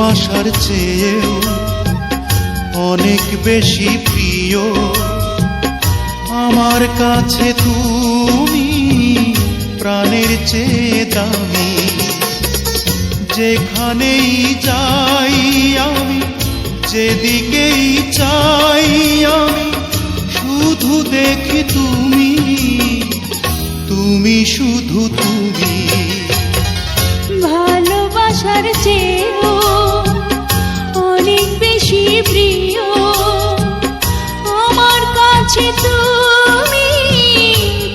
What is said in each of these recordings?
ভালোবাসার চেয়েও অনেক বেশি প্রিয় আমার কাছে তুমি, প্রাণের চেয়ে দামি। যেখানেই যাই আমি, যেদিকেই চাই আমি, শুধু দেখি তুমি, তুমি শুধু তুমি। ভালোবাসার চেয়েও অনেক বেশি প্রিয় আমার কাছে তুমি,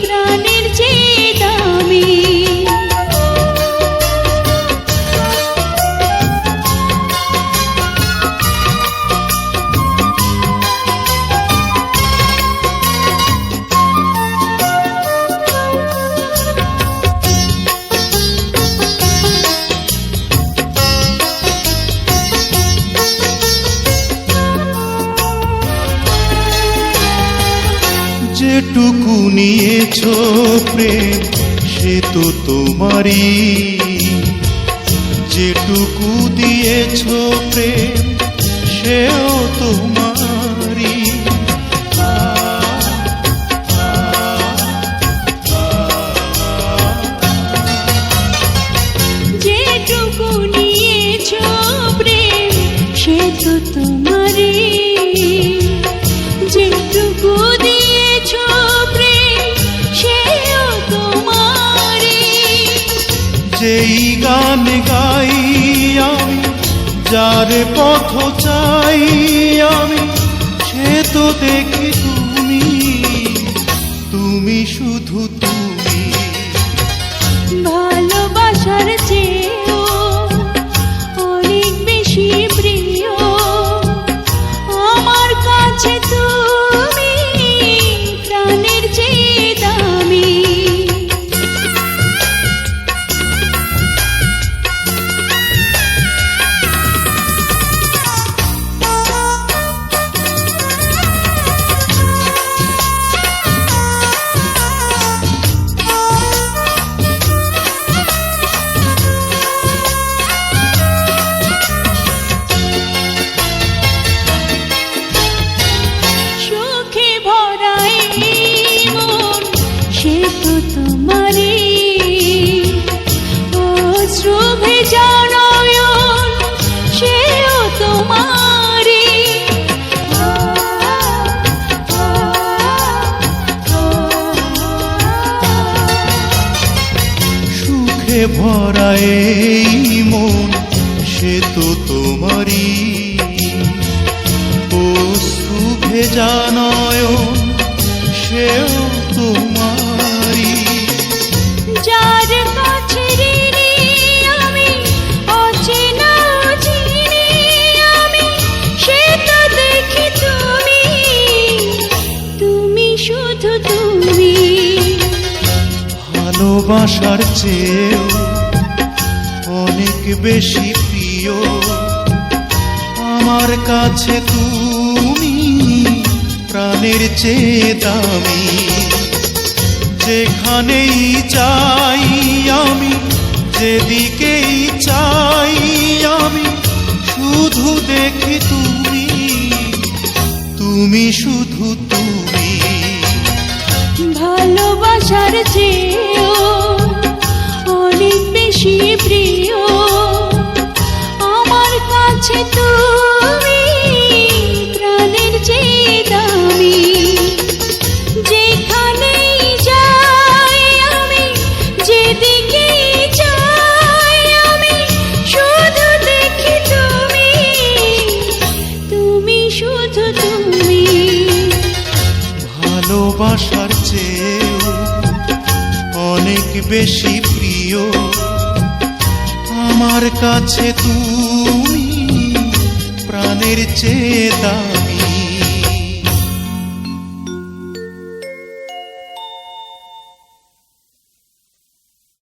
প্রাণের চেয়ে দামি। যেটুকু নিয়েছো প্রেম সে তো তোমারই, যেটুকু দিয়েছো প্রেম সেও তোমারই। যেটুকু নিয়েছো প্রেম সে তো তোমারই, যেটুকু দিয়েছো প্রেম সেও তোমারই। যেই গান গাই আমি, যার পথ চাই আমি, সে তো দেখি তুমি, তুমি শুধু তুমি। ভালোবাসার চেয়েও অনেক বেশি প্রিয় আমার কাছে তুমি, প্রাণের চেয়ে দামি। সুখে ভরা এই মন সে তো তোমারই, অশ্রু ভেজা নয়ন সেও তোমারই। সুখে ভরা এই মন সে তো তোমারই, অশ্রু ভেজা নয়ন সেও তোমারই। যার কাছে ঋণী আমি, অচেনা চিনি আমি, সে তো দেখি তুমি, তুমি শুধু তুমি। ভালোবাসার চেয়েও অনেক বেশি প্রিয় আমার কাছে তুমি, প্রাণের চেয়ে দামি। যেখানেই চাই আমি, যেদিকেই চাই আমি, শুধু দেখি তুমি, তুমি শুধু তুমি। ভালোবাসার চেয়েও অনেক বেশি প্রিয় আমার কাছে তুমি, প্রাণের চেয়ে দামি। যেখানেই যাই আমি, যেদিকেই চাই আমি, শুধু দেখি তুমি, তুমি শুধু তুমি। ভালোবাসার চেয়েও অনেক বেশি প্রিয় আমার কাছে তুমি, প্রাণের চেয়ে দামি।